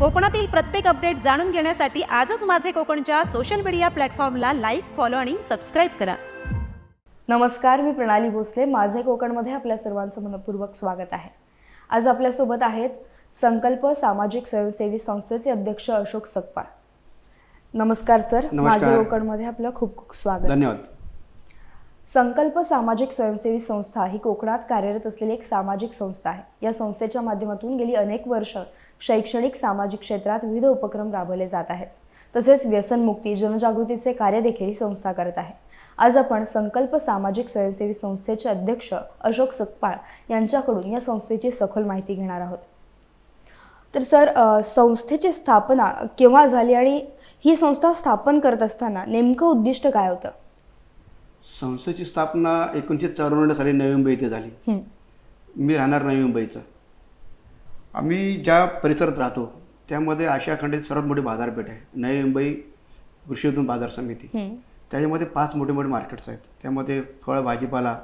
कोकणातील प्रत्येक अपडेट जाणून घेण्यासाठी आजच माझे कोकणच्या सोशल मीडिया प्लॅटफॉर्मला लाईक, फॉलो आणि सबस्क्राईब करा. नमस्कार, मी प्रणाली भोसले. माझे कोकणमध्ये आपल्या सर्वांचं मनपूर्वक स्वागत आहे. आज आपल्यासोबत आहेत संकल्प सामाजिक स्वयंसेवी संस्थेचे अध्यक्ष अशोक सकपाळ. नमस्कार सर. माझे कोकणमध्ये आपलं खूप खूप स्वागत. धन्यवाद. संकल्प सामाजिक स्वयंसेवी संस्था ही कोकणात कार्यरत असलेली एक सामाजिक संस्था आहे. या संस्थेच्या माध्यमातून गेली अनेक वर्ष शैक्षणिक सामाजिक क्षेत्रात विविध उपक्रम राबवले जात आहेत. तसेच व्यसनमुक्ती जनजागृतीचे कार्य देखील ही संस्था करत आहे. आज आपण संकल्प सामाजिक स्वयंसेवी संस्थेचे अध्यक्ष अशोक सकपाळ यांच्याकडून या संस्थेची सखोल माहिती घेणार आहोत. तर सर, संस्थेची स्थापना केव्हा झाली आणि ही संस्था स्थापन करत असताना नेमकं उद्दिष्ट काय होतं? संस्थेची स्थापना 1994 साली नवी मुंबई येथे झाली. मी राहणार नवी मुंबईचा. आम्ही ज्या परिसरात राहतो त्यामध्ये आशिया खंडातील सर्वात मोठी बाजारपेठ आहे नवी मुंबई कृषी उत्पन्न बाजार समिती. त्याच्यामध्ये 5 मोठे मोठे मार्केट्स आहेत. त्यामध्ये फळ भाजीपाला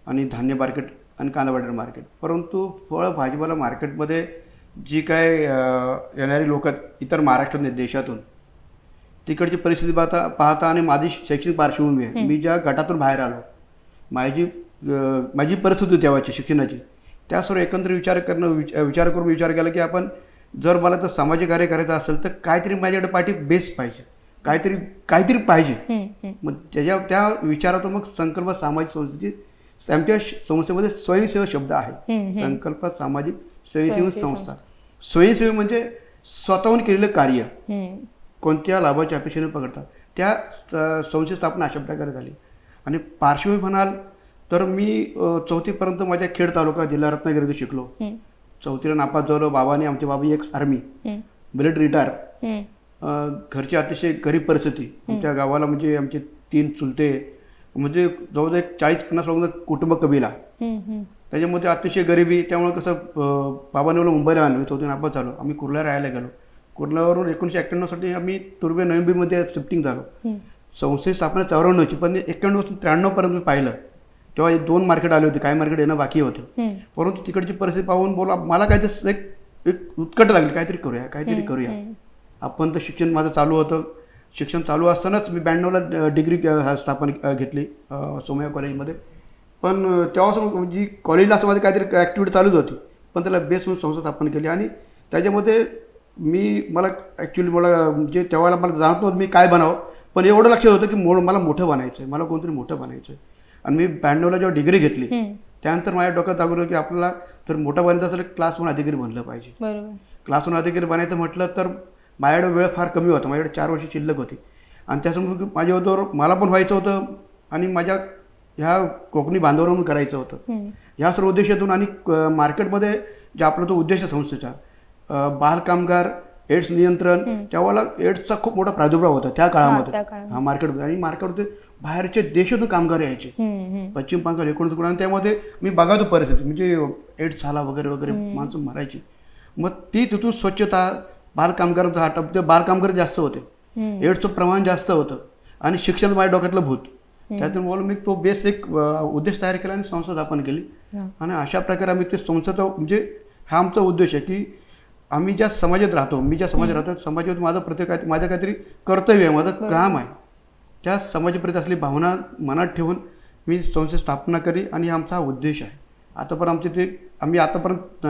आणि धान्य मार्केट आणि कांदा बटाटा मार्केट. परंतु फळ भाजीपाला मार्केटमध्ये जी काय येणारी लोक इतर महाराष्ट्रातून देशातून तिकडची परिस्थिती पाहता आणि माझी शैक्षणिक पार्श्वभूमी आहे, मी ज्या गटातून बाहेर आलो, माझी परिस्थिती होती तेव्हाची शिक्षणाची, त्यासर्व एकंदर विचार करून विचार केला की आपण जर मला तर सामाजिक कार्य करायचं असेल तर काहीतरी माझ्याकडे पाठी बेस पाहिजे, काहीतरी पाहिजे. मग त्या विचारातून मग संकल्प सामाजिक संस्थेची, आमच्या संस्थेमध्ये स्वयंसेवक शब्द आहे. संकल्प सामाजिक स्वयंसेवी संस्था. स्वयंसेवी म्हणजे स्वतःहून केलेलं कार्य, कोणत्या लाभाच्या अपेक्षेने पकडतात. त्या संस्थेची स्थापना अशा प्रकारे झाली. आणि पार्श्वभूमी म्हणाल तर मी 4थीपर्यंत माझ्या खेड तालुका जिल्हा रत्नागिरी शिकलो. 4थीला नापास झालो. बाबाने, आमचे बाबा एक्स आर्मी, मिलिटरी रिटायर, घरची अतिशय गरीब परिस्थिती. आमच्या गावाला म्हणजे आमचे 3 चुलते, म्हणजे जवळजवळ 40-50 लोकांचा कुटुंब कबिला. त्याच्यामध्ये अतिशय गरिबी. त्यामुळे कसं बाबाने मला मुंबईला आणलं. 4थी नापास झालो. आम्ही कुर्ला राहायला गेलो. कुर्ल्यावरून 1991 साठी आम्ही तुर्भे नवी मुंबईमध्ये शिफ्टिंग झालो. संस्थेची स्थापना 94ची, पण 91 पासून 93 पर्यंत मी पाहिलं तेव्हा 2 मार्केट आले होते. काही मार्केट येणं बाकी होतं. परंतु तिकडची परिस्थिती पाहून मला काहीतरी एक उत्कट लागली, काहीतरी करूया. आपण तर शिक्षण माझं चालू होतं. शिक्षण चालू असतानाच मी 92ला डिग्री स्थापन घेतली सोमय्या कॉलेजमध्ये. पण तेव्हापासून जी कॉलेजला असं माझी काहीतरी ॲक्टिव्हिटी चालूच होती, पण त्याला बेस म्हणून संस्था स्थापन केली. आणि त्याच्यामध्ये मला म्हणजे तेव्हा मला जाणत नव्हतं मी काय बनावं, पण एवढं लक्षात होतं की मला मोठं बनायचं आहे, मला कोणतरी मोठं बनायचं आहे. आणि मी 92ला जेव्हा डिग्री घेतली त्यानंतर माझ्या डोक्यात दाखवलं की आपल्याला तर मोठं बनायचं असेल क्लास 1 अधिकारी बनलं पाहिजे. क्लास 1 अधिकारी बनायचं म्हटलं तर माझ्याकडे वेळ फार कमी होता. माझ्याकडे 4 वर्ष शिल्लक होती. आणि त्यासमोर माझ्याबरोबर मला पण व्हायचं होतं आणि माझ्या ह्या कोकणी बांधवांना करायचं होतं. ह्या सर्व उद्देशातून आणि मार्केटमध्ये जे आपला तो उद्देश आहे संस्थेचा, बालकामगार, एड्स नियंत्रण, त्यावेळेला एड्सचा खूप मोठा प्रादुर्भाव होता त्या काळामध्ये. हा मार्केटमध्ये. आणि मार्केटमध्ये बाहेरचे देशातून कामगार यायचे, पश्चिम बंगाल, 19 आणि त्यामध्ये मी बघायचो परिस्थिती, म्हणजे एड्स झाला वगैरे माणसं मरायची. मग ती तिथून स्वच्छता, बालकामगारांचा हटप, ते बालकामगार जास्त होते, एड्सचं प्रमाण जास्त होतं आणि शिक्षण माझ्या डोक्यातलं भूत. त्यातून बोलून मी तो बेस एक उद्देश तयार केला आणि संस्था स्थापन केली. आणि अशा प्रकारे आम्ही ते संस्थेचा, म्हणजे हा आमचा उद्देश आहे की आम्ही ज्या समाजात राहतो, समाजात माझं काहीतरी कर्तव्य आहे, माझं काम आहे. त्या समाजाप्रती असलेली भावना मनात ठेवून मी संस्थेची स्थापना करी आणि आमचा हा उद्देश आहे. आम्ही आतापर्यंत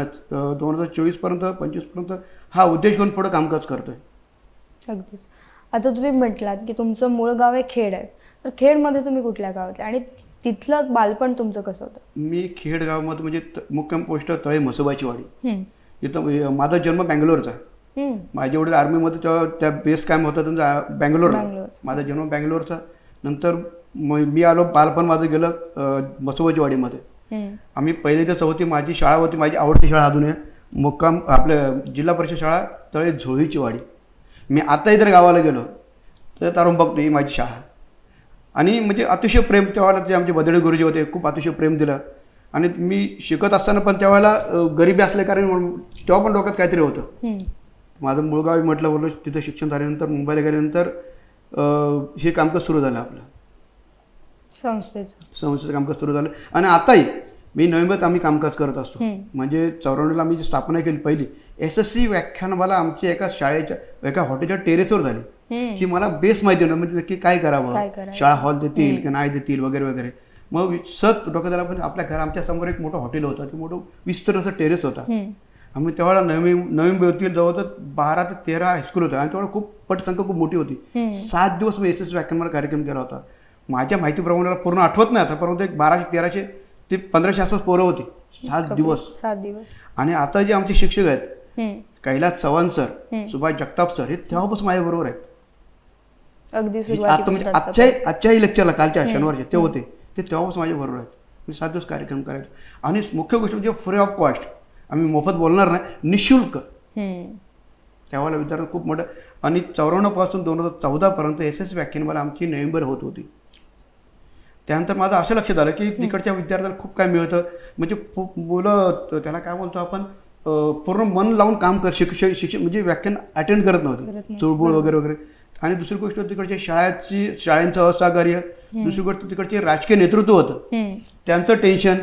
2024पर्यंत 25पर्यंत हा उद्देश घेऊन पुढं कामकाज करतोय. अगदीच. आता तुम्ही म्हटलात की तुमचं मूळ गाव आहे खेड आहे, तर खेडमध्ये तुम्ही कुठल्या गावातले आणि तिथलं बालपण तुमचं कसं होतं? मी खेड गावामध्ये म्हणजे मुक्काम पोस्ट तळे म्हसोबाची वाडी. इथं माझा जन्म बँगलोरचा. माझे वडील आर्मीमध्ये तेव्हा त्या बेस कॅम्प होता त्यांचा बँगलोरला. माझा जन्म बँगलोरचा. नंतर मी आलो, बालपण माझं गेलं म्हसोबाची वाडीमध्ये. आम्ही 1ली ते 4थी माझी शाळा होती, माझी आवडती शाळा अजून आहे, मुक्काम आपल्या जिल्हा परिषद शाळा तळे झोळीची वाडी. मी आता इतर गावाला गेलो तर तारून बघतो ही माझी शाळा. आणि म्हणजे अतिशय प्रेम तेव्हा, ते आमचे बदळे गुरुजी होते, खूप अतिशय प्रेम दिलं. आणि मी शिकत असताना पण त्यावेळेला गरिबी असल्या कारण तेव्हा पण डोक्यात काहीतरी होतं. माझं मूळ गाव बोललो, तिथं शिक्षण झाल्यानंतर मुंबईला गेल्यानंतर हे कामकाज सुरू झालं, आपलं संस्थेचं कामकाज सुरू झालं. आणि आताही मी नोव्हेंबरात आम्ही कामकाज करत असतो. म्हणजे 94ला आम्ही जी स्थापना केली पहिली, SSC व्याख्यानमाला आमची एका शाळेच्या एका हॉटेलच्या टेरेसवर झाली की मला बेस माहिती नव्हतं म्हणजे नक्की काय करावं, शाळा हॉल देतील की नाही देतील वगैरे वगैरे. मग सत डोक्यात आला पण आपल्या आमच्या समोर एक मोठं हॉटेल होतं, ते मोठं विस्तर असं टेरेस होता. आम्ही तेव्हा नवीन होतील जवळ 12 ते 13 हायस्कूल होतं आणि तेव्हा खूप पटसंख्या खूप मोठी होती. 7 दिवस मी SSC व्याख्यानमाला कार्यक्रम केला होता. माझ्या माहितीप्रमाणे मला पूर्ण आठवत नाही आता, परंतु एक 1200 1300 ते 1500 आसपास पोरं होती. 7 दिवस. आणि आता जे आमचे शिक्षक आहेत कैलास चव्हाण सर, सुभाष जगताप सर, हे तेव्हापासून माझ्या बरोबर आहेत. अगदी म्हणजे आजच्याही लेक्चरला कालच्या शनिवारचे ते होते, ते तेव्हापासून माझ्या बरोबर आहेत. मी 7 दिवस कार्यक्रम करायचो. आणि मुख्य गोष्ट म्हणजे फ्री ऑफ कॉस्ट, आम्ही मोफत बोलणार नाही, निःशुल्क. त्यावेळेला विद्यार्थी खूप मोठं. आणि 94 पासून 2014 पर्यंत SSC व्याख्यानमाला आमची नोव्हेंबर होत होती. त्यानंतर माझं असं लक्षात आलं की तिकडच्या विद्यार्थ्याला खूप काय मिळतं, म्हणजे मुलं त्याला काय बोलतो आपण पूर्ण मन लावून काम शिक्षण म्हणजे व्याख्यान अटेंड करत नव्हते, चुळबुळ वगैरे वगैरे. आणि दुसरी गोष्ट तिकडच्या शाळांचं असहकार्य, दुसरी गोष्ट तिकडचे राजकीय नेतृत्व होतं, त्यांचं टेन्शन,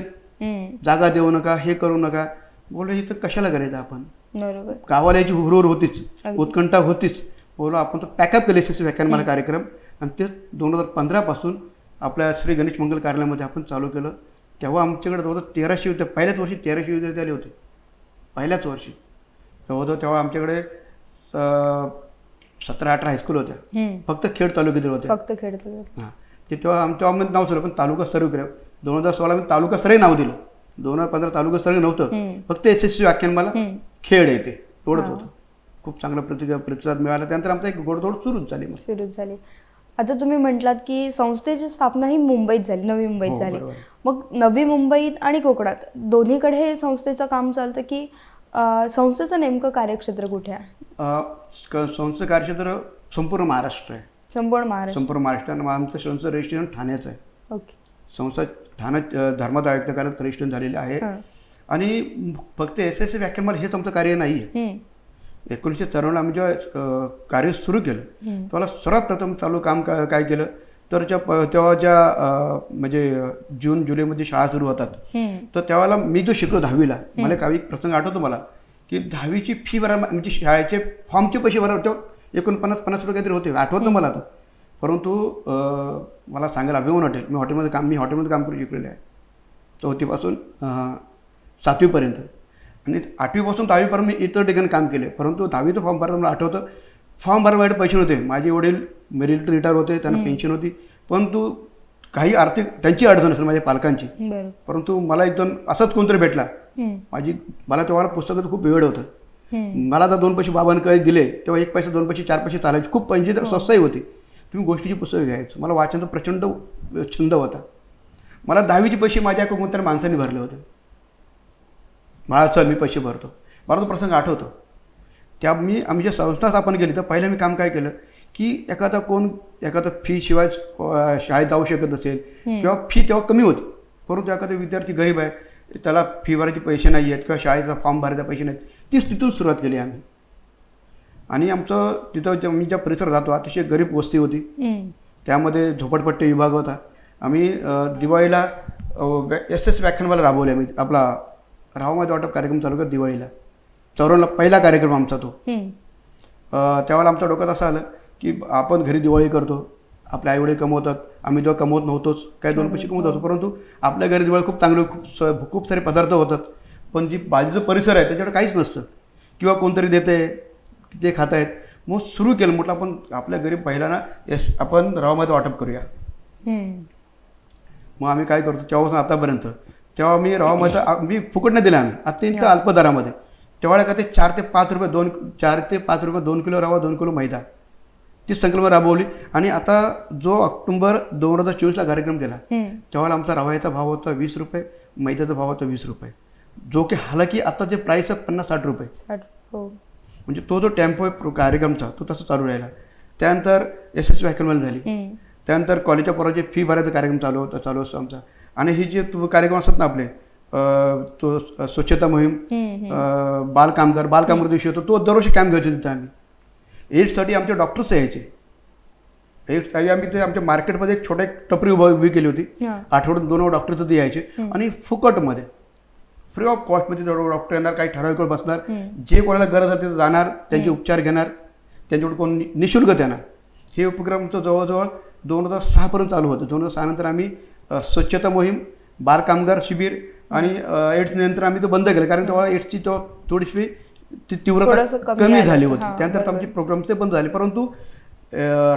जागा देऊ नका, हे करू नका. बोललो इथं कशाला करायचं आपण, बरोबर. गावाला याची हुरहुर होतीच, उत्कंठा होतीच. बोलो आपण तर पॅकअप केले SSC व्याख्यानमाला कार्यक्रम. आणि ते 2015 पासून आपल्या श्री गणेश मंगल कार्यालयामध्ये आपण चालू केलं. तेव्हा आमच्याकडे जवळ 1300 विद्यार्थी, पहिल्याच वर्षी 1300 विद्यार्थी आले होते, पहिल्याच वर्षी. तेव्हा आमच्याकडे 17-18 हायस्कूल होत्या, फक्त खेड तालुक्यातील होत्या. हां, ते तेव्हा आम्ही नाव चालू, पण तालुका सर्व केलं. 2016 मी तालुका सरही नाव दिलं. 2015 तालुका सरही नव्हतं, फक्त SSC व्याख्यानमाला खेड येते तोडत होतं. खूप चांगला प्रतिसाद मिळाला. त्यानंतर आमचा एक गोडधोड सुरूच झाली. आता तुम्ही म्हटलात की संस्थेची स्थापना ही मुंबईत झाली, नवी मुंबईत झाली. मग नवी मुंबईत आणि कोकणात दोन्हीकडे हे संस्थेचं काम चालतं की संस्थेचं नेमकं कार्यक्षेत्र कुठे आहे? संस्थेचं कार्यक्षेत्र संपूर्ण महाराष्ट्र आहे. संपूर्ण महाराष्ट्र. आणि आमचं संस्थेचं रजिस्ट्रेशन ठाण्याचं आहे. ओके. संस्था ठाण्यात धर्मादाय आयुक्तालयात रजिस्ट्रेशन झालेलं आहे. आणि फक्त SSC व्याख्यानमाला हेच आमचं कार्य नाही आहे. 1994 आम्ही जेव्हा कार्य सुरू केलं तेव्हा सर्वात प्रथम चालू काम काय केलं तर तेव्हा ज्या म्हणजे जून जुलैमध्ये शाळा सुरू होतात, तर त्यावेळेला मी जो शिकलो 10वीला, मला काही प्रसंग आठवतो मला की 10वीची फी भरा, म्हणजे शाळेचे फॉर्मचे पैसे भरा, तेव्हा 49-50 रुपये काहीतरी होते, आठवत ना मला आता. परंतु मला सांगायला अभिमान वाटेल, मी हॉटेलमध्ये काम करून शिकलेलं आहे 4थीपासून 7वीपर्यंत. आणि 8वीपासून 10वीपर्यंत मी इतर ठिकाणी काम केले. परंतु 10वीचं फॉर्म भरता मला आठवतं, फॉर्म भरण्यासाठी पैसे नव्हते. माझे वडील मिलिटरी रिटायर होते, त्यांना पेन्शन होती, परंतु काही आर्थिक त्यांची अडचण असेल माझ्या पालकांची. परंतु मला एकदम असंच कोणतरी भेटला, मला तेव्हा पुस्तकाचं खूप वेळ होतं. मला जर 2 पैसे बाबांनी काही दिले तेव्हा 1 पैसा 2 पैसे 4 पैसे चालायचे, खूप पैसे स्वस्तही होती. तुम्ही गोष्टीची पुस्तकं घ्यायचं. मला वाचनाचा प्रचंड छंद होता. मला 10वीचे पैसे माझ्या कोणत्या माणसाने भरले होते. मला चल मी पैसे भरतो, मला तो प्रसंग आठवतो. आम्ही जे संस्था स्थापन केली तर पहिलं मी काम काय केलं की एखादा फी शिवाय शाळेत जाऊ शकत असेल किंवा फी तेव्हा कमी होती, परंतु एखादा विद्यार्थी गरीब आहे, त्याला फी भरायचे पैसे नाही आहेत किंवा शाळेचा फॉर्म भरायचे पैसे नाहीत, तीच तिथून सुरुवात केली आम्ही. आणि आमचं तिथं मी ज्या परिसरात जातो अतिशय गरीब वस्ती होती, त्यामध्ये झोपडपट्टी विभाग होता. आम्ही दिवाळीला SSC व्याख्यानमाला राबवले. आम्ही आपला रावमध्ये वाटप कार्यक्रम चालू करतो दिवाळीला. 94ला पहिला कार्यक्रम आमचा तो. त्यावेळेला आमच्या डोक्यात असं आलं की आपण घरी दिवाळी करतो, आपले आईवडील कमवतात, आम्ही तेव्हा कमवत नव्हतोच, काही 2 पैसे कमवत होतो, परंतु आपल्या घरी दिवाळी खूप चांगलं, खूप सारे पदार्थ होतात, पण जी बाजूचं परिसर आहे त्याच्याकडे काहीच नसतं किंवा कोणतरी देते ते खात आहेत. मग सुरू केलं, म्हटलं आपण आपल्या घरी पहिल्यांदा आपण रावमध्ये वाटप करूया. मग आम्ही काय करतो तेव्हापासून आतापर्यंत, तेव्हा मी रावमध्ये मी फुकट नाही दिला, आम्ही अत्यंत अल्प दरामध्ये. तेव्हा का ते 4 ते 5 रुपये 2 किलो रवा 2 किलो मैदा, ती संकल्पना राबवली. आणि आता जो ऑक्टोबर 2024ला कार्यक्रम केला तेव्हा आमचा रवायचा भाव होता 20 रुपये, मैद्याचा भाव होता 20 रुपये, जो की हालाकी आता जे प्राईस आहे 50-60 रुपये. म्हणजे तो जो टेम्पो कार्यक्रमचा तो तसा चालू राहिला. त्यानंतर SSC व्याख्यानमाला झाली. त्यानंतर कॉलेजच्या पोराची फी भरायचा कार्यक्रम चालू असतो आमचा. आणि ही जे कार्यक्रम असतात ना आपले, तो स्वच्छता मोहीम, बालकामगार दिवशी होतो, तो दरवर्षी कॅम्प घ्यायचो तिथे आम्ही. एड्ससाठी आमचे डॉक्टर्स यायचे. एड्ससाठी आम्ही ते आमच्या मार्केटमध्ये एक टपरी उभी केली होती. आठवड्यात 2 डॉक्टर तिथे यायचे आणि फुकटमध्ये फ्री ऑफ कॉस्टमध्ये डॉक्टर येणार, काही ठराविक वेळ बसणार, जे कोणाला गरज आहे ते जाणार, त्यांचे उपचार घेणार, त्यांच्याकडे कोण निःशुल्क देणार. हे उपक्रमचं जवळजवळ 2006 पर्यंत चालू होतं. 2006 नंतर आम्ही स्वच्छता मोहीम, बाल कामगार शिबिर आणि एड्स नियंत्रण आम्ही तो बंद केलं, कारण तेव्हा एड्सची थोडीशी तीव्रता कमी झाली होती. त्यानंतर आमचे प्रोग्रामचे बंद झाले. परंतु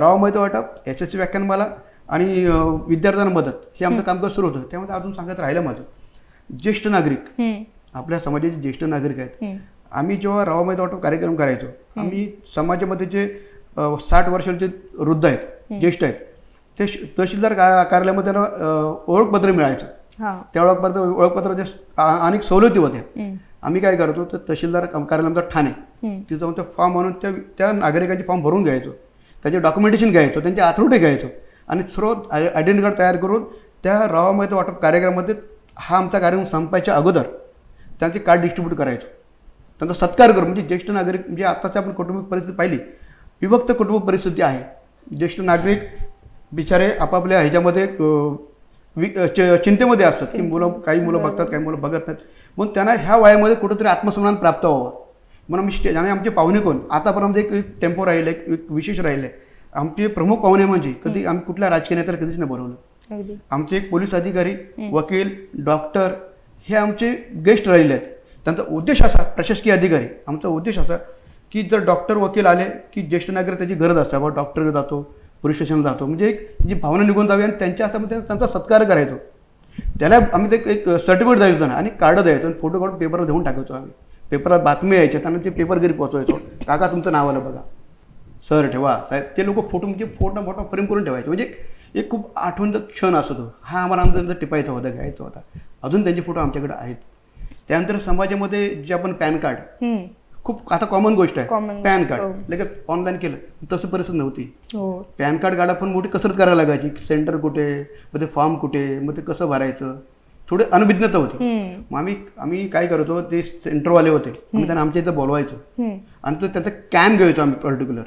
राव माहिती वाटप, SSC व्याख्यानमाला आणि विद्यार्थ्यांना मदत हे आमचं कामकाज सुरू होतं. त्यामध्ये अजून सांगत राहिलं माझं, ज्येष्ठ नागरिक, आपल्या समाजाचे ज्येष्ठ नागरिक आहेत. आम्ही जेव्हा राव माहिती वाटप कार्यक्रम करायचो, आम्ही समाजामध्ये जे 60 वर्षाचे वृद्ध आहेत, ज्येष्ठ आहेत, ते तहसीलदार कार्यालयामध्ये त्यांना ओळखपत्र मिळायचं. त्या ओळखपत्राच्या अनेक सवलती होत्या. आम्ही काय करतो, तर तहसीलदार कार्यालयामध्ये ठाणे तिथं जाऊन फॉर्म आणून त्या नागरिकांचे फॉर्म भरून घ्यायचो, त्याचे डॉक्युमेंटेशन घ्यायचो, त्यांचे आथरुटे घ्यायचो आणि सर्व आयडेंटिटी कार्ड तयार करून त्या राव माहिती वाटप कार्यक्रमामध्ये हा आमचा कार्यक्रम संपायच्या अगोदर त्यांचे कार्ड डिस्ट्रीब्यूट करायचो, त्यांचा सत्कार करून. म्हणजे ज्येष्ठ नागरिक, म्हणजे आताची आपण कौटुंबिक परिस्थिती पाहिली, विभक्त कुटुंब परिस्थिती आहे. ज्येष्ठ नागरिक बिचारे आपापल्या ह्याच्यामध्ये चिंतेमध्ये असतात की काही मुलं बघतात, काही मुलं बघत नाहीत. म्हणून त्यांना ह्या वयामध्ये कुठंतरी आत्मसन्मान प्राप्त व्हावं म्हणून मी आणि आमचे पाहुणे कोण आतापर्यंत एक टेम्पो राहिले, एक विशेष राहिले. आमचे प्रमुख पाहुणे म्हणजे कधी आम्ही कुठल्या राजकीय नेत्याला कधीच नाही बोलवलं. आमचे एक पोलीस अधिकारी, वकील, डॉक्टर हे आमचे गेस्ट राहिले आहेत. त्यांचा उद्देश असा, प्रशासकीय अधिकारी, आमचा उद्देश असा की जर डॉक्टर वकील आले की ज्येष्ठ नागरिक त्याची गरज असते, बाबा डॉक्टर जातो, पोलीस स्टेशनला जातो, म्हणजे एक त्याची भावना निघून जावी आणि त्यांच्या हातामध्ये त्यांचा सत्कार करायचो. त्याला आम्ही ते एक सर्टिफिकेट द्यायचो ना आणि कार्ड द्यायचो आणि फोटो काढून पेपरवर देऊन टाकायचो. आम्ही पेपरात बातमी यायच्या, त्यांना ते पेपर घरी पोहोचवायचो. काका तुमचं नाव आलं बघा, सर ठेवा, साहेब. ते लोक फोटो म्हणजे मोठा फ्रेम करून ठेवायचे. म्हणजे एक खूप आठवणीचा क्षण असतो. हा आम्हाला आमचा टिपायचा होता, घ्यायचा होता. अजून त्यांचे फोटो आमच्याकडे आहेत. त्यानंतर समाजामध्ये जे आपण पॅन कार्ड, खूप आता कॉमन गोष्ट आहे, पॅन कार्ड लगेच ऑनलाईन केलं, तसं परिस्थिती नव्हती. पॅन कार्ड काढा पण मोठी कसरत करायला लागायची. सेंटर कुठे, मग ते फॉर्म कुठे, मग ते कसं भरायचं, थोडी अनभिज्ञता होती. मग आम्ही काय करतो, ते सेंटरवाले होते, आम्ही त्यांना आमच्या इथं बोलवायचो आणि तो त्याचा कॅन घ्यायचो आम्ही, पर्टिक्युलर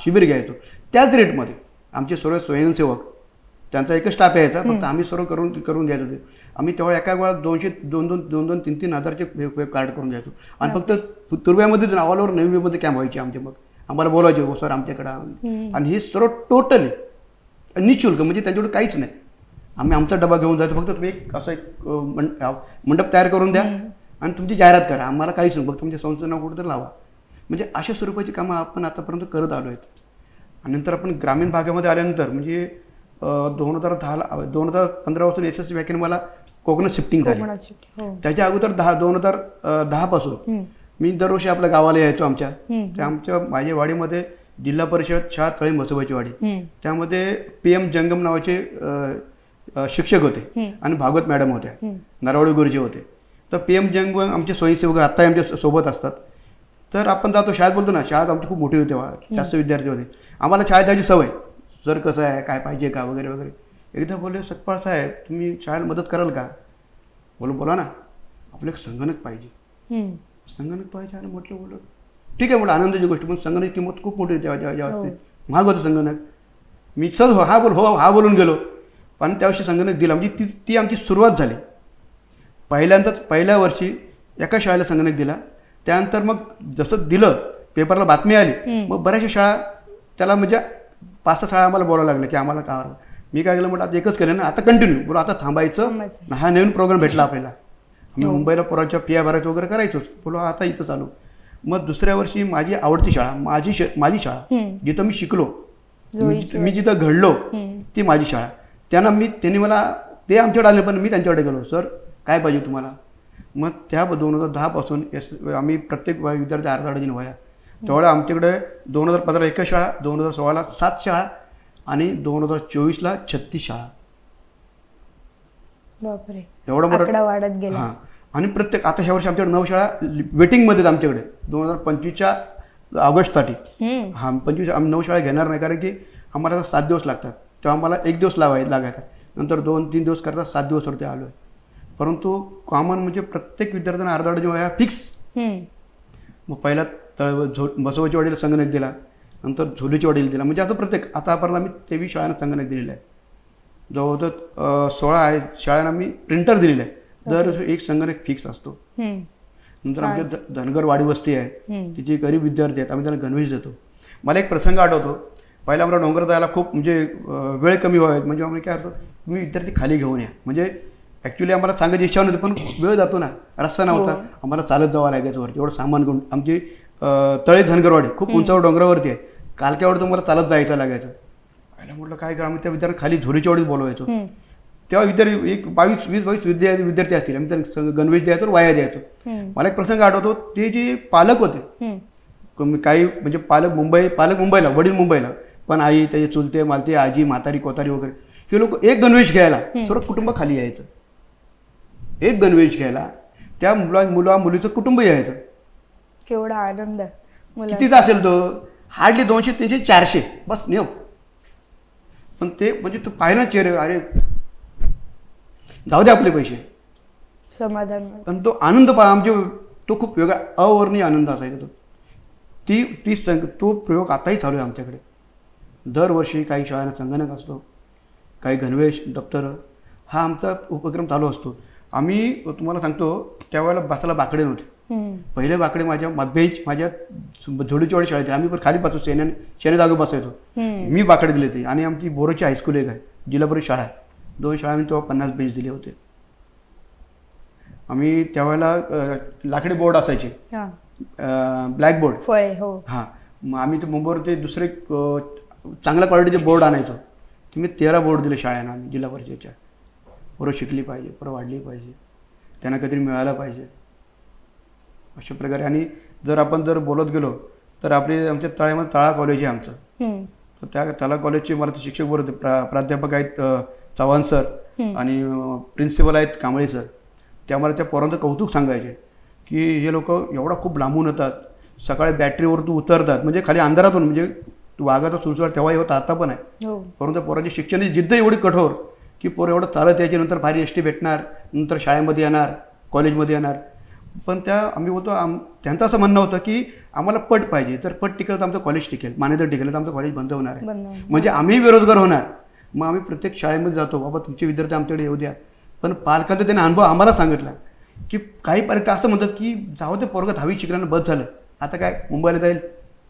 शिबिर घ्यायचो. त्याच रेटमध्ये आमचे सर्व स्वयंसेवक, त्यांचा एकच स्टाफ यायचा, फक्त आम्ही सर्व करून द्यायचो. ते आम्ही तेव्हा एका वेळा 2,000-3,000 हजारचे कार्ड करून द्यायचो. आणि फक्त तुर्व्यामध्येच नावावर नवीमध्ये कॅम्प व्हायचे आमचे. मग आम्हाला बोलायचे, हो सर आमच्याकडं. आणि हे सर्व टोटली निःशुल्क, म्हणजे त्यांच्याकडे काहीच नाही. आम्ही आमचा डबा घेऊन जायचो. फक्त तुम्ही असं एक मंडप तयार करून द्या आणि तुमची जाहिरात करा, आम्हाला काहीच नाही, फक्त तुमच्या संस्थेचं नाव कुठेतरी लावा. म्हणजे अशा स्वरूपाची कामं आपण आतापर्यंत करत आलो आहेत. आणि नंतर आपण ग्रामीण भागामध्ये आल्यानंतर म्हणजे 2015 पासून SSC व्याख्यानमाला कोकणात शिफ्टिंग झाली. त्याच्या अगोदर 2010 पासून मी दरवर्षी आपल्या गावाला यायचो. आमच्या माझ्या वाडीमध्ये जिल्हा परिषद शाळा तळी म्हसोबाची वाडी, त्यामध्ये PM जंगम नावाचे शिक्षक होते आणि भागवत मॅडम होत्या, नरवाडे गुरुजी होते. तर PM जंगम आमचे स्वयंसेवक आत्ताही आमच्या सोबत असतात. तर आपण जातो शाळेत, बोलतो ना, शाळेत आमची खूप मोठी होती तेव्हा, जास्त विद्यार्थी होते. आम्हाला शाळेत जायची सवय, सर कसं आहे, काय पाहिजे का वगैरे वगैरे. एकदा बोलले, सतपाळ साहेब तुम्ही शाळेला मदत कराल का? बोला ना. आपलं एक संगणक पाहिजे. संगणक पाहिजे आणि म्हटलं ठीक आहे, म्हटलं आनंदाची गोष्ट, पण संगणक किंमत खूप मोठी होती तेव्हा, महाग होतं संगणक. मी सर हा बोलून गेलो. पण त्यावर्षी संगणक दिला. म्हणजे ती आमची सुरुवात झाली. पहिल्या वर्षी एका शाळेला संगणक दिला. त्यानंतर मग जसं दिलं, पेपरला बातमी आली, मग बऱ्याचशा शाळा त्याला म्हणजे 5-6 शाळा आम्हाला बोलावं लागलं की आम्हाला का. मी काय केलं, म्हटलं आता एकच केलं ना, आता कंटिन्यू बोला, आता थांबायचं. हा नवीन प्रोग्राम भेटला आपल्याला. आम्ही मुंबईला पोराच्या फिया भरायचं वगैरे करायचोच. बोलो आता इथं चालू. मग दुसऱ्या वर्षी माझी आवडती शाळा, माझी शाळा, जिथं मी शिकलो, मी जिथं घडलो, ती माझी शाळा. त्यांनी मला ते आमच्याकडे आले, पण मी त्यांच्याकडे गेलो, सर काय पाहिजे तुम्हाला. मग त्या 2010 पासून आम्ही प्रत्येक विद्यार्थी अर्धा वया. तेवढ्या आमच्याकडे 2015 1 शाळा, 2016 7 शाळा आणि 2024 36 शाळा. बापरे, एवढा आकडा वाढत गेला. हां. आणि प्रत्येक आता ह्या वर्षी आमच्याकडे 9 शाळा वेटिंगमध्ये आहेत आमच्याकडे 2025च्या ऑगस्टसाठी. 25 आम्ही 9 शाळा घेणार नाही, कारण की आम्हाला 7 दिवस लागतात. तेव्हा आम्हाला 1 दिवस लागायचा, नंतर 2-3 दिवस करता 7 दिवसवरती आलो आहे. परंतु कॉमन म्हणजे प्रत्येक विद्यार्थ्यांना अर्धा वेळा फिक्स. मग पहिला बसवाची वाडीला संगणक दिला, नंतर झोलीची वाडीला दिला, म्हणजे असं प्रत्येक. आतापर्यंत आम्ही 23 शाळांना संगणक दिलेलं आहे. जवळजवळ 16 आहे शाळांना मी प्रिंटर दिलेलं आहे. दरवर्षी एक संगणक फिक्स असतो. हम्म. नंतर आमच्या धनगर वाडी वस्ती आहे, हम्म. तिथे गरीब विद्यार्थी आहेत, आम्ही त्यांना गणवेश देतो. मला एक प्रसंग आठवतो. पहिला आम्हाला डोंगर जायला खूप म्हणजे वेळ कमी व्हावा, म्हणजे आम्ही काय करतो, तुम्ही विद्यार्थी खाली घेऊन या. म्हणजे ॲक्च्युली आम्हाला सांगायची इच्छा नव्हती, पण वेळ जातो ना, रस्ता नव्हता, आम्हाला चालत जावं लागायचं वरती. एवढं सामान घेऊन आमची तळे धनगरवाडी खूप उंचावर डोंगरावरती आहे. कालक्यावर तुम्हाला चालत जायचं लागायचं. पहिला म्हटलं काय करा, आम्ही त्या विद्यार्थी खाली झोरीच्या वडीत बोलवायचो. तेव्हा विद्यार्थी एक 22 विद्यार्थी असतील, आम्ही त्यांना गणवेश द्यायचो, वाया द्यायचो. मला एक प्रसंग आठवतो, ते जे पालक होते, काही म्हणजे पालक मुंबईला, वडील मुंबईला, पण आई, त्याचे चुलते मालते, आजी, म्हातारी, कोतारी वगैरे हे लोक एक गणवेश घ्यायला सर्व कुटुंब खाली यायचं. एक गणवेश घ्यायला त्या मुलीचं कुटुंब यायचं. केवढा आनंद. कितीचा असेल तो, हार्डली 200, 300, 400 बस नेव. पण ते म्हणजे तू पाहिलं चेहरे, अरे जाऊ दे आपले पैसे, समाधान. पण तो आनंद आमचे तो खूप वेगळा अवर्णनीय आनंद असायचा. तो प्रयोग आताही चालू आहे आमच्याकडे. दरवर्षी काही शाळांना संगणक असतो, काही गणवेश, दप्तरं, हा आमचा उपक्रम चालू असतो. आम्ही तुम्हाला सांगतो, त्यावेळेला बसायला बाकडे नव्हते. पहिले बाकडे माझ्या झोडीच्या वेळी शाळेत, आम्ही पण खाली बसतो, शेणे जागे बसायचो. मी बाकडे दिले ते. आणि आमची बोरोची हायस्कूल एक आहे, जिल्हा परिषद शाळा आहे, 2 शाळांनी तेव्हा 50 बेंच दिले होते. आम्ही त्यावेळेला लाकडी बोर्ड असायचे, ब्लॅकबोर्ड फळे. हो. हां, मग आम्ही ते मुंबईवर ते दुसरे चांगल्या क्वालिटीचे बोर्ड आणायचो. ते मी 13 बोर्ड दिले शाळेनं आम्ही जिल्हा परिषदेच्या. पोरं शिकली पाहिजे, पोरं वाढली पाहिजे, त्यांना काहीतरी मिळालं पाहिजे, अशा प्रकारे. आणि जर आपण बोलत गेलो तर आमच्या तळ्यामध्ये तळा कॉलेज आहे आमचं. तर त्या तळा कॉलेजचे मला ते शिक्षक बरोबर प्राध्यापक आहेत चव्हाण सर, आणि प्रिन्सिपल आहेत कांबळे सर. ते आम्हाला त्या पोरांचं कौतुक सांगायचे की हे लोक एवढा खूप लांबून येतात, सकाळी बॅटरीवर उतरतात, म्हणजे खाली अंधारातून, म्हणजे वाघाचा सुळसुळाट तेव्हाही होता, आता पण आहे. परंतु पोरांची शिक्षणाची जिद्द एवढी कठोर की पोरं एवढं चालत यायचे, नंतर भारी एस टी भेटणार, नंतर शाळेमध्ये येणार, कॉलेजमध्ये येणार. पण आम्ही बोलतो, त्यांचं असं म्हणणं होतं की आम्हाला पट पाहिजे, तर पट टिकलं तर आमचं कॉलेज टिकेल, मान्यता टिकेल तर आमचं कॉलेज बंद होणार आहे, म्हणजे आम्ही बेरोजगार होणार. मग आम्ही प्रत्येक शाळेमध्ये जातो, बाबा तुमचे विद्यार्थी आमच्याकडे येऊ द्या. पण पालकांचा त्याने अनुभव आम्हाला सांगितला की काही पालक असं म्हणतात की जाऊ दे, पोरगं 10वी शिकल्यानं बस झालं, आता काय मुंबईला जाईल,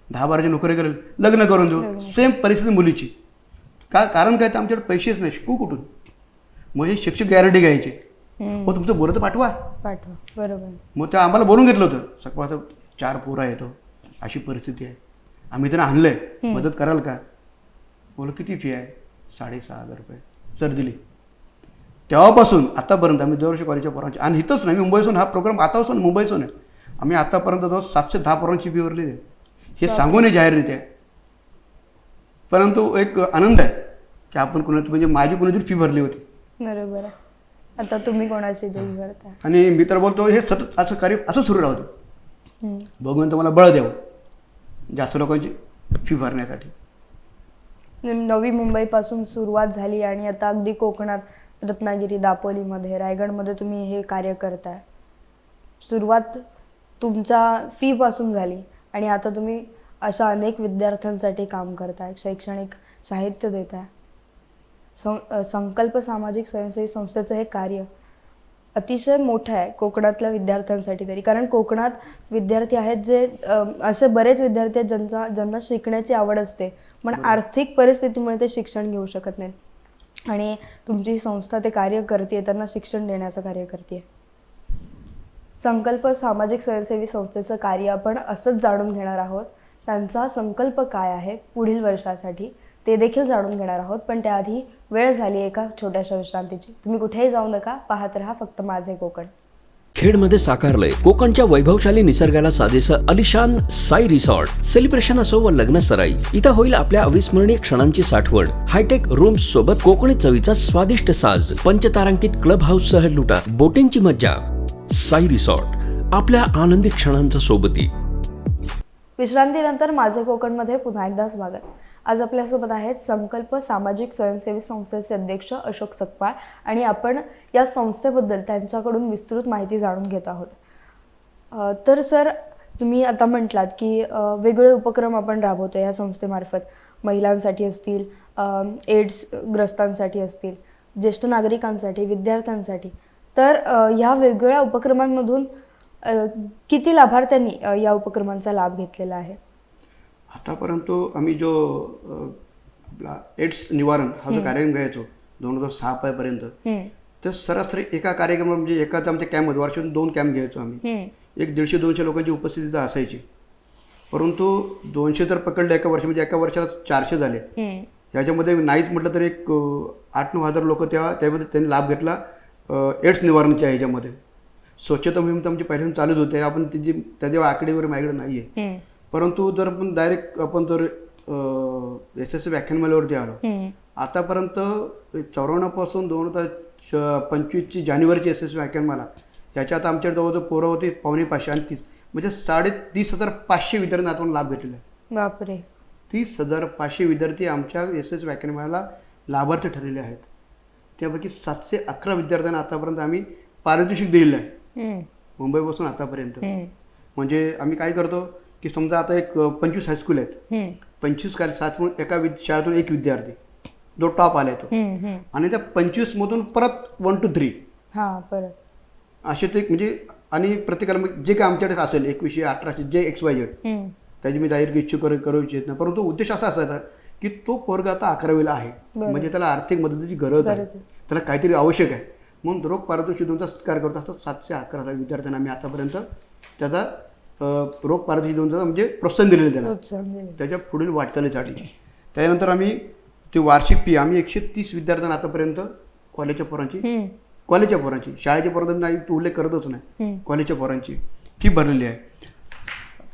10-12ची नोकरी करेल, लग्न करून देऊ. सेम परिस्थिती मुलीची. कारण काय, तर आमच्याकडे पैसेच नाही, शिकू कुठून. म्हणजे शिक्षक गॅरंटी घ्यायचे, हो तुमचं बोरं तर पाठवा. बरोबर. मग ते आम्हाला बोलून घेतलं होतं, सकाळचं 4 पोरं येतो, अशी परिस्थिती आहे, आम्ही त्यांना आणलंय, मदत कराल का. बोल किती फी आहे, 6,500 रुपये. सर दिली. तेव्हापासून आतापर्यंत आम्ही दरवर्षी कॉलेजच्या पोरांची, आणि इथंच नाही, मुंबईसून हा प्रोग्राम आतापासून मुंबईसून आहे, आम्ही आतापर्यंत 710 पोरांची फी भरली आहे. हे सांगूनही जाहीररित्या. परंतु एक आनंद आहे की आपण कुणाची, म्हणजे माझी कुणीतरी फी भरली होती. बरोबर आहे. आता तुम्ही कोणाची फी भरता. आणि मी तर बोलतो, हे सतत असं कार्य असं सुरू राहू दे, भगवंत मला बळ द्यावं जास्त लोकांची फी भरण्यासाठी. नवी मुंबईपासून सुरुवात झाली आणि आता अगदी कोकणात, रत्नागिरी, दापोलीमध्ये, रायगडमध्ये तुम्ही हे कार्य करताय. सुरुवात तुमच्या फीपासून झाली आणि आता तुम्ही अशा अनेक विद्यार्थ्यांसाठी काम करताय, शैक्षणिक साहित्य देताय. संकल्प सामाजिक स्वयंसेवी संस्थेचं हे कार्य अतिशय मोठं आहे कोकणातल्या विद्यार्थ्यांसाठी तरी. कारण कोकणात विद्यार्थी आहेत जे असे बरेच विद्यार्थी आहेत ज्यांना शिकण्याची आवड असते, पण आर्थिक परिस्थितीमुळे ते शिक्षण घेऊ शकत नाहीत. आणि तुमची संस्था ते कार्य करते, त्यांना शिक्षण देण्याचं कार्य करते. संकल्प सामाजिक स्वयंसेवी संस्थेचं कार्य आपण असंच जाणून घेणार आहोत. त्यांचा संकल्प काय आहे पुढील वर्षासाठी ते देखील जाणून घेणार आहोत. पण त्याआधी वेळ झाली एका छोट्याशा विश्रांतीची. तुम्ही कुठेही जाऊ नका, पाहत रहा फक्त माझे कोकण. खेडमध्ये साकारलंय कोकणच्या वैभवशाली निसर्गाला साजेसं अलिशान साई रिसॉर्ट. सेलिब्रेशन असो व लग्न सराई, इथं होईल आपल्या अविस्मरणीय क्षणांची साठवण. हायटेक रूम्स सोबत कोकणी चवीचा स्वादिष्ट साज, पंचतारांकित क्लब हाऊस सह लुटा बोटिंगची मज्जा. साई रिसॉर्ट, आपल्या आनंदी क्षणांचा सोबती. विश्रांतीनंतर माझे कोकणमध्ये पुन्हा एकदा स्वागत. आज आपल्यासोबत आहेत संकल्प सामाजिक स्वयंसेवी संस्थेचे अध्यक्ष अशोक सकपाळ आणि आपण या संस्थेबद्दल त्यांच्याकडून विस्तृत माहिती जाणून घेत आहोत. तर सर, तुम्ही आता म्हटलात की वेगवेगळे उपक्रम आपण राबवतो या संस्थेमार्फत. महिलांसाठी असतील, एड्स ग्रस्तांसाठी असतील, ज्येष्ठ नागरिकांसाठी, विद्यार्थ्यांसाठी. तर ह्या वेगवेगळ्या उपक्रमांमधून किती लाभार्थ्यांनी या उपक्रमांचा लाभ घेतलेला आहे? आतापर्यंत आम्ही जो आपला एड्स निवारण हा जो कार्यक्रम घ्यायचो 2006 पर्यंत, तर सरासरी एका कार्यक्रमात म्हणजे एकाच आमच्या कॅम्पमध्ये वर्षातून 2 कॅम्प घ्यायचो आम्ही. एक 150-200 लोकांची उपस्थिती तिथं असायची. परंतु 200 तर पकडले एका वर्षी, म्हणजे एका वर्षाला 400 झाले. ह्याच्यामध्ये नाहीच म्हटलं तर एक 8-9 हजार लोक त्यामध्ये त्यांनी लाभ घेतला एड्स निवारणाच्या ह्याच्यामध्ये. स्वच्छता मोहीम तर आमची पहिल्यापासून चालूच होते. आपण त्याच्यावर आकडेवारी माझ्याकडे नाही आहे. परंतु जर आपण डायरेक्ट आपण जर यशस्वी व्याख्यानमालेवरती आलो, आतापर्यंत 94 पासून 2025ची जानेवारीची यशस्वी व्याख्यानमाला, याच्यात आमच्या जवळजवळ पोरं होती 550 आणि 30 म्हणजे 30,500 विद्यार्थ्यांना आपण लाभ घेतलेला आहे. बापरे. 30,500 विद्यार्थी आमच्या यशस्वी व्याख्यानमाला लाभार्थी ठरलेले आहेत. त्यापैकी 711 विद्यार्थ्यांना आतापर्यंत आम्ही पारितोषिक दिलेलं आहे मुंबईपासून आतापर्यंत. म्हणजे आम्ही काय करतो की समजा आता एक 25 हायस्कूल आहेत, 25 शाळेतून एका शाळेतून एक विद्यार्थी जो टॉप आला तो, आणि त्या 25 मधून परत 1 to 3 परत असे ते म्हणजे, आणि प्रत्येकाला जे काय आमच्याकडे असेल 2100, 1800 जे XYZ त्याची मी जाहीर इच्छुक करू इच्छित नाही. परंतु उद्देश असा असायचा की तो पोरगा आता 11वीला आहे, म्हणजे त्याला आर्थिक मदतीची गरज आहे, त्याला काहीतरी आवश्यक आहे, म्हणून रोख पारितोषिक देऊन सत्कार करतो. असं 711 विद्यार्थ्यांना आम्ही आतापर्यंत त्याचा रोख पारितोषिक देऊन म्हणजे प्रोत्साहन दिलेलं त्याला त्याच्या पुढील वाटचालीसाठी. त्यानंतर आम्ही ती वार्षिक फी आम्ही 130 विद्यार्थ्यांना आतापर्यंत कॉलेजच्या पोरांची शाळेच्या पोरांची नाही तो उल्लेख करतच नाही, कॉलेजच्या पोरांची फी भरलेली आहे.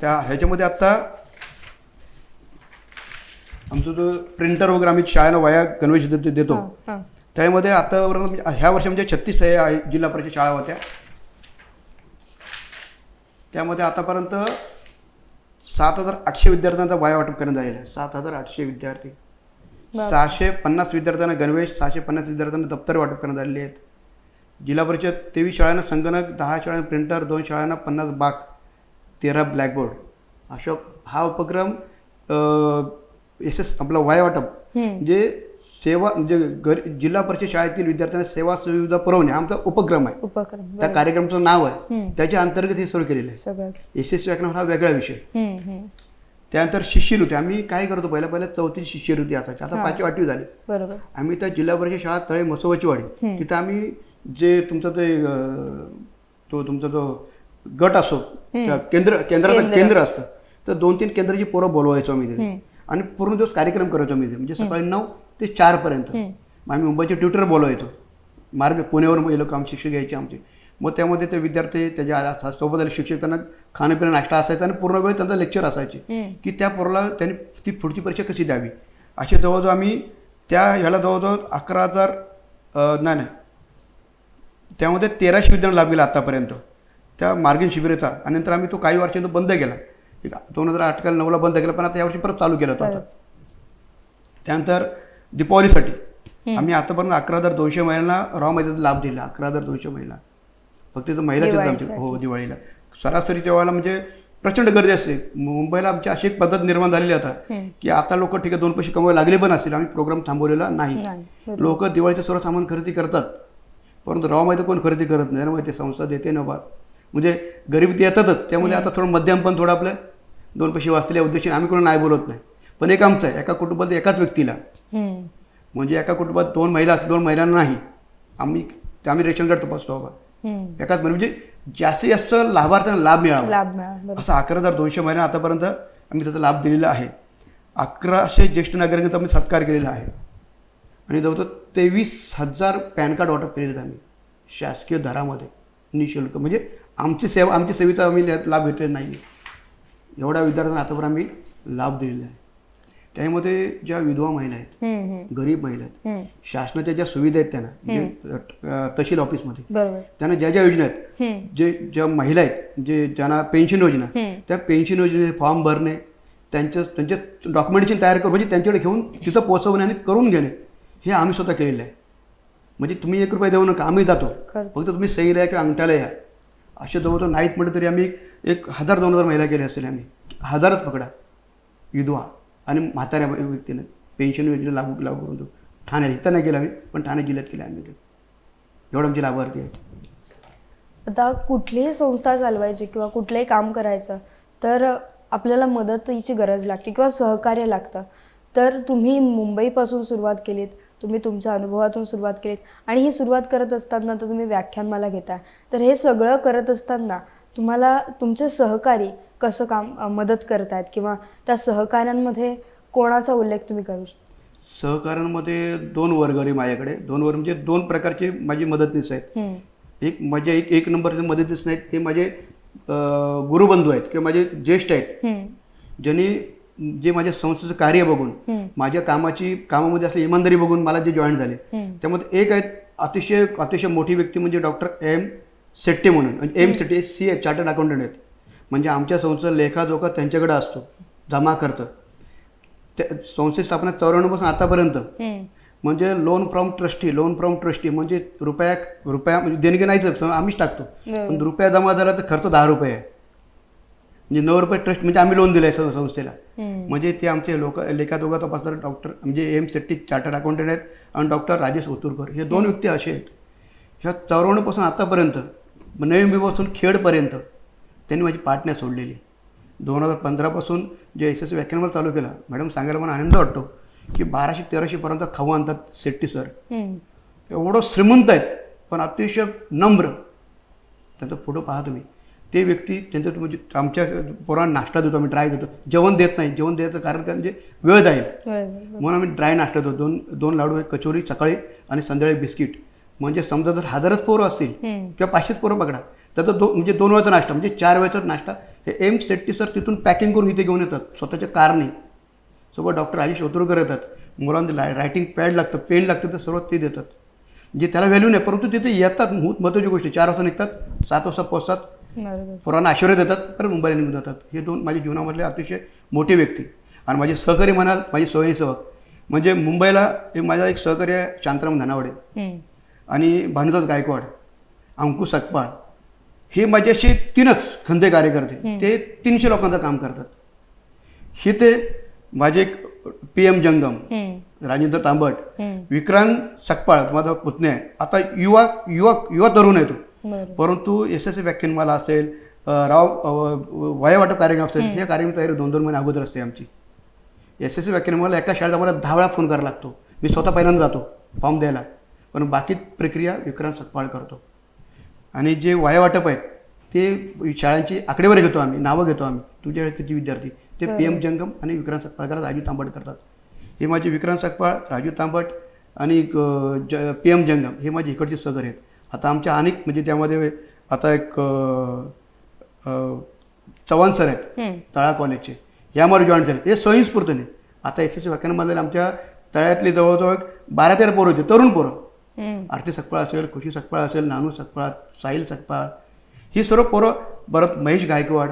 त्या ह्याच्यामध्ये आत्ता आमचं जो प्रिंटर वगैरे आम्ही शाळेला वाया गणवेश देतो, त्यामध्ये आता ह्या वर्षी म्हणजे 36 जिल्हा परिषद शाळा होत्या. त्यामध्ये आतापर्यंत 7,800 विद्यार्थ्यांचा वाया वाटप करण्यात आलेला आहे. 7,800 विद्यार्थी, 650 विद्यार्थ्यांना गणवेश, 650 विद्यार्थ्यांना दप्तर वाटप करण्यात आलेले आहेत. जिल्हा परिषद 23 शाळांना संगणक, 10 शाळांना प्रिंटर, 2 शाळांना 50 बाक, 13 ब्लॅकबोर्ड. अशा हा उपक्रम आपला वाया वाटप म्हणजे सेवा म्हणजे जिल्हा परिषद शाळेतील विद्यार्थ्यांना सेवा सुविधा पुरवणे हा आमचा उपक्रम आहे. त्या कार्यक्रमाचं नाव आहे, त्याच्या अंतर्गत हे सुरू केलेलं आहे. यशस्वी व्याख्यान हा वेगळा विषय. त्यानंतर शिष्यवृत्ती आम्ही काय करतो, पहिल्या 4थी शिष्यवृत्ती असायची, आता 5वी 8वी झाली. बरोबर. आम्ही त्या जिल्हा परिषद शाळा तळे मसोबाची वाडी तिथं आम्ही जे तुमचा तो गट असो, केंद्राचं केंद्र असतं, तर 2-3 केंद्राची पोरं बोलवायचो आम्ही तिथे आणि पूर्ण दिवस कार्यक्रम करायचो आम्ही तिथे. म्हणजे सकाळी 9 ते 4 पर्यंत आम्ही मुंबईचे ट्युटर बोलवायचो. पुण्यावरून हे लोक आमचे शिक्षक घ्यायचे आमचे. मग त्यामध्ये ते विद्यार्थी त्याच्या सोबत आले शिक्षक, त्यांना खाणंपिणं नाश्ता असायचा आणि पूर्ण वेळ त्यांचा लेक्चर असायचे की त्या पोराला त्यांनी ती पुढची परीक्षा कशी द्यावी. असे जवळजवळ आम्ही ह्याला जवळजवळ 11,000 नाही त्यामध्ये 1300 विद्यार्थ्यांना लाभ गेला आतापर्यंत त्या मार्गीण शिबिराचा. आणि नंतर आम्ही तो काही वर्षांनी बंद केला, 2008-9ला बंद केला, पण आता यावर्षी परत चालू केला होता. त्यानंतर दीपावलीसाठी आम्ही आतापर्यंत 11,200 महिलांना रॉ महिन्याचा लाभ दिला. 11,200 महिला फक्त महिलाच आमच्या हो दिवाळीला. सरासरी तेव्हा म्हणजे प्रचंड गर्दी असते. मुंबईला आमची अशी एक पद्धत निर्माण झालेली आता की आता लोक ठीक आहे 2 पैसे कमवायला लागले पण असतील, आम्ही प्रोग्राम थांबवलेला नाही. लोक दिवाळीचं सर्व सामान खरेदी करतात, परंतु रॉ महिन्यात कोण खरेदी करत नाही. माहिती संस्था देते ना बात, म्हणजे गरीब येतातच. त्यामुळे आता थोडं मध्यम पण थोडं आपलं 2 पैसे वाचलेल्या उद्देशाने आम्ही कोणी नाही बोलत नाही. पण एक आमचं आहे, एका कुटुंबात एकाच व्यक्तीला म्हणजे एका कुटुंबात 2 महिला 2 महिलांना नाही, आम्ही रेशन कार्ड तपासतो बाबा एकाच म्हणजे जास्तीत जास्त लाभार्थ्यांना लाभ मिळावा असं 11,200 महिन्या आतापर्यंत आम्ही त्याचा लाभ दिलेला आहे. 1100 ज्येष्ठ नागरिकांचा आम्ही सत्कार केलेला आहे आणि जवळजवळ 23,000 पॅन कार्ड वाटप केलेले आहेत आम्ही शासकीय दरामध्ये निःशुल्क. म्हणजे आमची सेवेचा आम्ही लाभ घेतलेला नाही. एवढ्या विद्यार्थ्यांना आतापर्यंत आम्ही लाभ दिलेला आहे. त्यामध्ये ज्या विधवा महिला आहेत, गरीब महिला आहेत, शासनाच्या ज्या सुविधा आहेत त्यांना तहसील ऑफिसमध्ये त्यांना ज्या योजना आहेत, ज्या महिला आहेत ज्यांना पेन्शन योजना, त्या पेन्शन योजनेचे फॉर्म भरणे, त्यांचे डॉक्युमेंटेशन तयार करून म्हणजे त्यांच्याकडे घेऊन तिथं पोहोचवणे आणि करून घेणे हे आम्ही स्वतः केलेलं आहे. म्हणजे तुम्ही 1 रुपया देऊ नका, आम्ही जातो, फक्त तुम्ही सहीला या किंवा अंगठ्याला या. असे जवळजवळ नाहीत म्हटलं तरी आम्ही 1,000-2,000 महिला केल्या असेल. आम्ही 1000च पकडा विधवा आणि म्हाताऱ्या व्यक्तीने पेन्शन योजना लागू करून देऊ. ठाण्यात इथं नाही केलं आम्ही, पण ठाणे जिल्ह्यात केलं आम्ही. ते एवढं आमचे लाभार्थी आहेत. आता कुठलीही संस्था चालवायची किंवा कुठलंही काम करायचं तर आपल्याला मदतीची गरज लागते किंवा सहकार्य लागतं. तर तुम्ही मुंबईपासून सुरुवात केलीत, तुम्ही तुमच्या अनुभवातून सुरुवात केलीत आणि ही सुरुवात करत असताना तर तुम्ही व्याख्यानमाला घेताय. तर हे सगळं करत असताना तुम्हाला तुमचे सहकारी कसं मदत करतायत किंवा त्या सहकाऱ्यांमध्ये कोणाचा उल्लेख तुम्ही करू शकता? सहकाऱ्यांमध्ये 2 वर्ग आहे माझ्याकडे. 2 वर्ग म्हणजे 2 प्रकारचे माझी मदतनीस आहेत. एक माझे एक नंबरचे मदतनीस नाहीत, ते माझे गुरुबंधू आहेत किंवा माझे ज्येष्ठ आहेत, ज्यांनी जे माझ्या संस्थेचं कार्य बघून, माझ्या कामामध्ये असलेली इमानदारी बघून मला जे जॉईन झाले. त्यामध्ये एक आहेत अतिशय मोठी व्यक्ती म्हणजे डॉक्टर एम शेट्टी म्हणून. M Shetty CA chartered accountant आहेत. म्हणजे आमच्या संस्थेचा लेखाजोखा त्यांच्याकडे असतो, जमा करतं. त्या संस्थेची स्थापना 94 पासून आतापर्यंत. म्हणजे लोन फ्रॉम ट्रस्टी म्हणजे रुपया म्हणजे देणगी नाहीच, आम्हीच टाकतो. पण रुपया जमा झाला तर खर्च 10 रुपये आहे. म्हणजे 9 रुपये ट्रस्ट म्हणजे आम्ही लोन दिलं आहे संस्थेला. म्हणजे ते आमचे लेखाजोखा तपासणारे डॉक्टर म्हणजे एम शेट्टी चार्टर्ड अकाउंटंट आहेत आणि डॉक्टर राजेश ओतूरकर, हे 2 व्यक्ती असे आहेत. ह्या 94 पासून आतापर्यंत नवी मुंबईपासून खेडपर्यंत त्यांनी माझी पाटण्या सोडलेली. 2015 पासून जे यशस्वी व्याख्यानमाला चालू केला, मॅडम सांगायला मला आनंद वाटतो की 1200-1300 पर्यंत खाऊ आणतात शेट्टी सर. एवढं श्रीमंत आहेत पण अतिशय नम्र. त्यांचा फोटो पाहा तुम्ही. ते व्यक्ती त्यांचं म्हणजे आमच्या पोरांना नाश्ता देतो आम्ही, ड्राय देतो. जेवण देत नाही. जेवण द्यायचं कारण काय म्हणजे वेळ जाईल म्हणून आम्ही ड्राय नाश्ता देतो. 2 लाडू, एक कचोरी सकाळी आणि संध्याकाळी बिस्किट. म्हणजे समजा जर 1000च पोरं असतील किंवा 500च पोरं पकडा तर म्हणजे 2 वेळचा नाश्ता म्हणजे 4 वेळचा नाश्ता हे एम शेट्टी सर तिथून पॅकिंग करून इथे घेऊन येतात स्वतःच्या कारने. सोबत डॉक्टर राजेश ओतूरकर येतात. मुलांना रायटिंग पॅड लागतं, पेन लागतं, तर सर्व ते देतात. जे त्याला व्हॅल्यू नाही परंतु तिथे येतात. महत्त्वाची गोष्ट 4 वाजता निघतात, 7 वाजता पोहोचतात, पोरांना आशीर्वाद देतात, परत मुंबईला निघून जातात. हे 2 माझ्या जीवनामधले अतिशय मोठे व्यक्ती. आणि माझे सहकारी म्हणाल, माझे स्वयंसेवक म्हणजे मुंबईला माझा एक सहकारी आहे शांताराम धनावडे आणि भानुदास गायकवाड, अंकुश सकपाळ. हे माझ्याशी 3च खंदे कार्यकर्ते, ते 300 लोकांचं काम करतात. हे ते माझे एक PM जंगम, राजेंद्र तांबट, विक्रांत सकपाळ माझा पुतण्या आहे. आता युवा तरुण आहे तो, परंतु यशस्वी व्याख्यानमाला असेल, वाया वाटप कार्यक्रम असेल, हे कार्यक्रम तयारी 2-2 महिने अगोदर असते आमची. यशस्वी व्याख्यानमाला एका शाळेत आम्हाला 10 वेळा फोन करायला लागतो. मी स्वतः पहिल्यांदा जातो फॉर्म द्यायला, पण बाकी प्रक्रिया विक्रांत सकपाळ करतो. आणि जे वाया वाटप आहेत ते शाळांची आकडेवारी घेतो आम्ही, नावं घेतो आम्ही, तुमच्या वेळेस किती विद्यार्थी, ते PM जंगम आणि विक्रांत सकपाळ करतात, राजू तांबट करतात. हे माझे विक्रांत सकपाळ, राजू तांबट आणि PM जंगम हे माझे इकडचे सहकारी आहेत. आता आमच्या अनेक म्हणजे त्यामध्ये आता एक चव्हाण सर आहेत तळा कॉलेजचे, हे आम्हाला जॉईन झाले. हे स्वयंस्फूर्तीने. आता यशस्वी व्याख्यानमाला आमच्या तळ्यातली जवळजवळ 12-13 पोरं होते, तरुण पोरं. आरती सकपाळ असेल, खुशी सकपाळ असेल, नानू सकपाळ, साहिल सकपाळ, ही सर्व पोरं. परत महेश गायकवाड,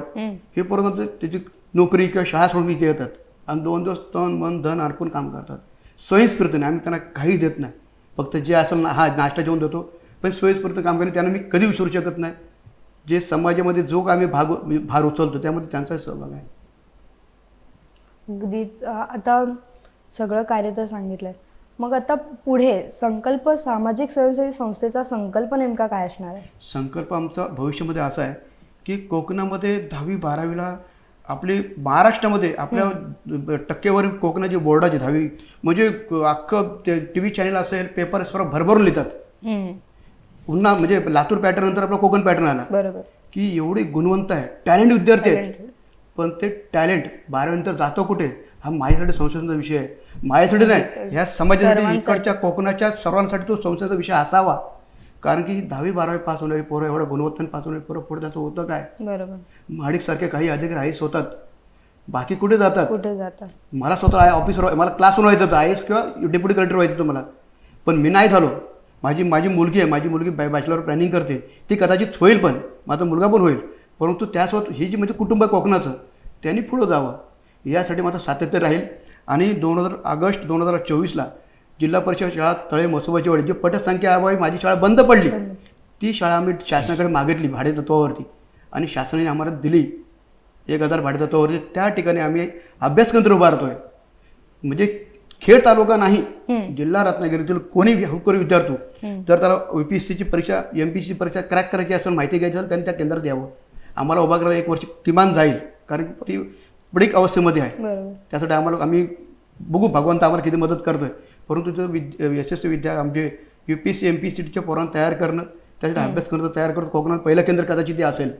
हे पोरं त्याची नोकरी किंवा शाळा सोडून इथे येतात आणि 2 दिवस तन मन धन अर्पून काम करतात स्वयंस्फूर्तीने. आम्ही त्यांना काही देत नाही, फक्त जे असेल ना हा नाश्ता जेवण देतो, पण स्वयंस्फूर्त काम करणे त्यांना मी कधी विसरू शकत नाही. जे समाजामध्ये जो आम्ही भार उचलतो त्यामध्ये त्यांचा सहभाग आहे. अगदीच. आता सगळं कार्य तर सांगितलंय, मग आता पुढे संकल्प सामाजिक स्वयंसेवी संस्थेचा संकल्प नेमका काय असणार आहे? संकल्प आमचा भविष्यामध्ये असा आहे की कोकणामध्ये 10वी-12वीला आपली महाराष्ट्रामध्ये आपल्या टक्केवारी कोकणाची बोर्डाची 10वी म्हणजे अख्खं TV चॅनल असेल, पेपर सर्व भरभरून लिहितात. पुन्हा म्हणजे लातूर पॅटर्न नंतर आपला कोकण पॅटर्न आला. बरोबर. की एवढे गुणवंत आहे, टॅलेंट विद्यार्थी आहेत, पण ते टॅलेंट 12वी नंतर जातो कुठे हा माझ्यासाठी संशोधनाचा विषय आहे. माझ्यासाठी नाही, ह्या समाजासाठी, इकडच्या कोकणाच्या सर्वांसाठी तो संशोधनाचा विषय असावा. कारण की 10वी-12वी पास होणारी पोरं, एवढ्या गुणवत्ताने पास होणारी पोरं पुढे त्याचं होतं काय? बरोबर. महाडिकसारखे काही अधिकारी IAS होतात, बाकी कुठे जातात? मला स्वतः ऑफिसर, मला क्लासवर व्हायचं होतं, IAS किंवा डेप्युटी कलेक्टर व्हायचं होतं मला, पण मी नाही झालो. माझी मुलगी आहे, माझी मुलगी बॅचलर प्लॅनिंग करते, ती कदाचित होईल, पण माझा मुलगा पण होईल. परंतु त्यासोबत ही जी म्हणजे कुटुंब आहे कोकणाचं, त्यांनी पुढं जावं यासाठी माझं सातत्य राहील. आणि ऑगस्ट 2024ला जिल्हा परिषद शाळा तळे म्हसोबाची वाडी, जी पटसंख्या अभावी माझी शाळा बंद पडली, ती शाळा आम्ही शासनाकडे मागितली भाडेतत्वावरती आणि शासनाने आम्हाला दिली 1000 भाडेतत्वावरती. त्या ठिकाणी आम्ही अभ्यासकेंद्र उभारतो आहे. म्हणजे खेड तालुका नाही, जिल्हा रत्नागिरीतील कोणी हुकूर विद्यार्थी जर त्याला UPSCची परीक्षा MPSCची परीक्षा क्रॅक करायची असेल, माहिती घ्यायची असेल, त्यांनी त्या केंद्रात यावं. आम्हाला उभा करायला 1 वर्ष किमान जाईल, कारण ती पडीक अवस्थेमध्ये आहे. बरोबर. त्यासाठी आम्ही बघू भगवंत आम्हाला किती मदत करतोय. परंतु तिथं यशस्वी विद्या आमचे UPSC MPSCच्या पोरांना तयार करणं, त्यासाठी अभ्यास करणं तयार करतो. कोकणात पहिलं केंद्र कदाचित ते असेल,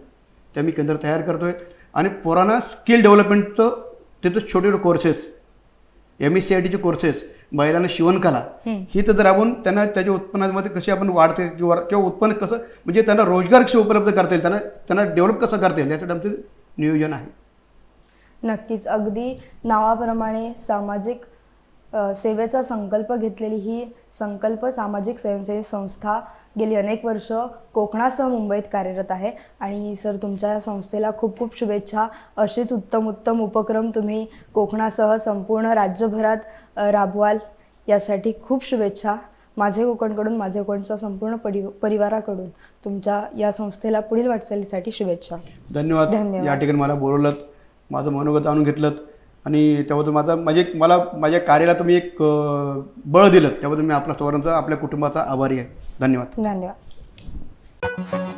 ते आम्ही केंद्र तयार करतोय. आणि पोरांना स्किल डेव्हलपमेंटचं तिथं छोटे छोटे कोर्सेस, MSCITचे कोर्सेस, महिलांना शिवणकला ही तर राबवून त्यांना त्याच्या उत्पन्नामध्ये कशी आपण वाढते किंवा उत्पन्न कसं म्हणजे त्यांना रोजगार कसे उपलब्ध करता येईल, त्यांना डेव्हलप कसं करता येईल यासाठी आमचं नियोजन आहे. नक्कीच. अगदी नावाप्रमाणे सामाजिक सेवेचा संकल्प घेतलेली ही संकल्प सामाजिक स्वयंसेवी संस्था गेली अनेक वर्ष कोकणासह मुंबईत कार्यरत आहे. आणि सर, तुमच्या या संस्थेला खूप खूप शुभेच्छा. असेच उत्तम उत्तम उपक्रम तुम्ही कोकणासह संपूर्ण राज्यभरात राबवाल यासाठी खूप शुभेच्छा. माझे कोकणकडून, माझे कोकणच्या संपूर्ण परिवाराकडून तुमच्या या संस्थेला पुढील वाटचालीसाठी शुभेच्छा. धन्यवाद. या ठिकाणी मला बोलवलं, माझं मनोगत जाणून घेतलं आणि त्याबद्दल मला माझ्या कार्याला तुम्ही एक बळ दिलं, त्याबद्दल मी आपल्या सर्वांचा, आपल्या कुटुंबाचा आभारी आहे. धन्यवाद. धन्यवाद.